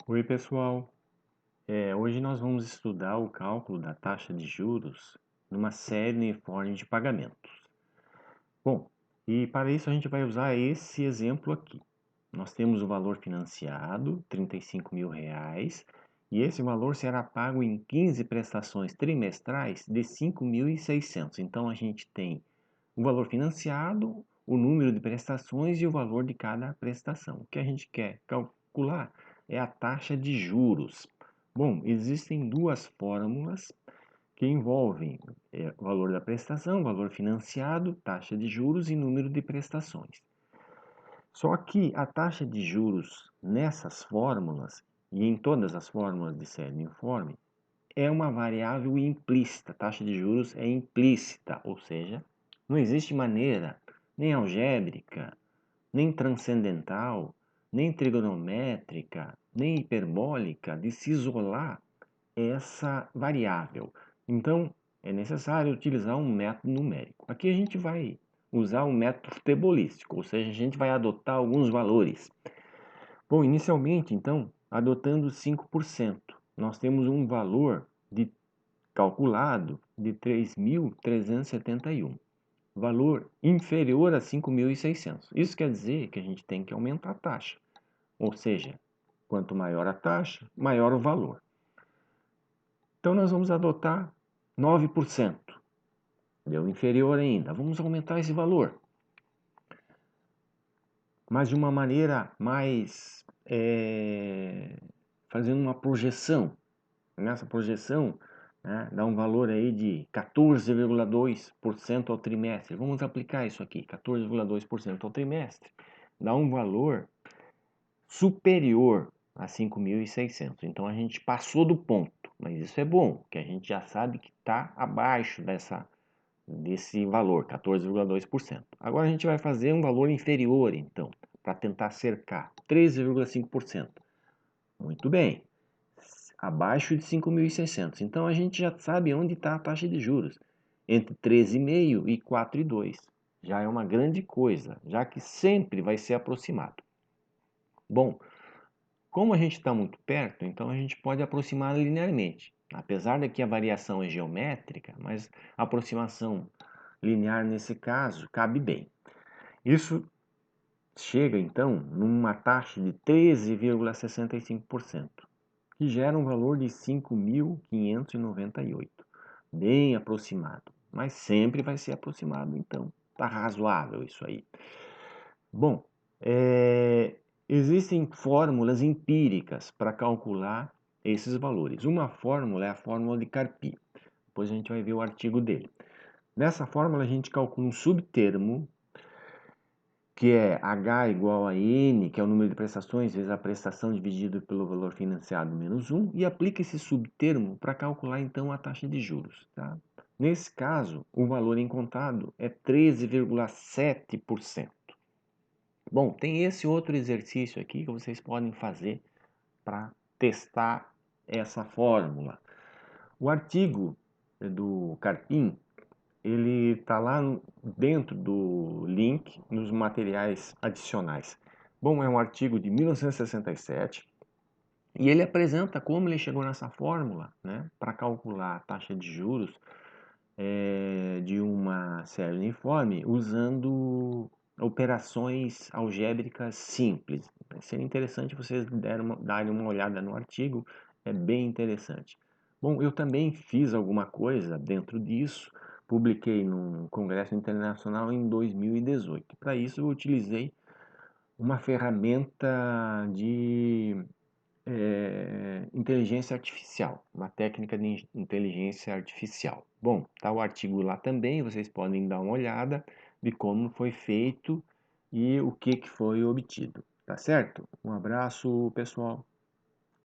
Oi, pessoal. Hoje nós vamos estudar o cálculo da taxa de juros numa série uniforme de pagamentos. Bom, e para isso a gente vai usar esse exemplo aqui. Nós temos o valor financiado, R$ 35.000, e esse valor será pago em 15 prestações trimestrais de 5.600. Então a gente tem o valor financiado, o número de prestações e o valor de cada prestação. O que a gente quer calcular é a taxa de juros. Bom, existem duas fórmulas que envolvem o valor da prestação, valor financiado, taxa de juros e número de prestações. Só que a taxa de juros nessas fórmulas e em todas as fórmulas de série uniforme é uma variável implícita. A taxa de juros é implícita, ou seja, não existe maneira nem algébrica, nem transcendental, nem trigonométrica, nem hiperbólica de se isolar essa variável. Então, é necessário utilizar um método numérico. Aqui a gente vai usar um método futebolístico, ou seja, a gente vai adotar alguns valores. Bom, inicialmente, então, adotando 5%, nós temos um valor calculado de 3.371, valor inferior a 5.600. Isso quer dizer que a gente tem que aumentar a taxa, ou seja, quanto maior a taxa, maior o valor. Então nós vamos adotar 9%, deu inferior ainda, vamos aumentar esse valor, mas de uma maneira mais fazendo uma projeção. Nessa projeção, né, dá um valor aí de 14,2% ao trimestre. Vamos aplicar isso aqui, 14,2% ao trimestre. Dá um valor superior a 5.600. Então a gente passou do ponto, mas isso é bom, que a gente já sabe que está abaixo desse valor, 14,2%. Agora a gente vai fazer um valor inferior, então, para tentar cercar 13,5%. Muito bem, abaixo de 5.600. Então a gente já sabe onde está a taxa de juros, entre 13,5 e 4,2. Já é uma grande coisa, já que sempre vai ser aproximado. Bom, como a gente está muito perto, então a gente pode aproximar linearmente. Apesar de que a variação é geométrica, mas a aproximação linear nesse caso cabe bem. Isso chega então numa taxa de 13,65%, que gera um valor de 5.598, bem aproximado, mas sempre vai ser aproximado, então tá razoável isso aí. Bom, existem fórmulas empíricas para calcular esses valores. Uma fórmula é a fórmula de Carpi. Depois a gente vai ver o artigo dele. Nessa fórmula a gente calcula um subtermo, que é H igual a N, que é o número de prestações, vezes a prestação dividido pelo valor financiado menos 1, e aplica esse subtermo para calcular então a taxa de juros. Tá? Nesse caso, o valor encontrado é 13,7%. Bom, tem esse outro exercício aqui que vocês podem fazer para testar essa fórmula. O artigo do Carpim, ele está lá dentro do link nos materiais adicionais. Bom, é um artigo de 1967 e ele apresenta como ele chegou nessa fórmula, né, para calcular a taxa de juros de uma série uniforme usando operações algébricas simples. Seria interessante vocês darem uma olhada no artigo, é bem interessante. Bom, eu também fiz alguma coisa dentro disso, publiquei num congresso internacional em 2018. Para isso eu utilizei uma ferramenta de inteligência artificial, uma técnica de inteligência artificial. Bom, tá o artigo lá também, vocês podem dar uma olhada de como foi feito e o que foi obtido. Tá certo? Um abraço, pessoal.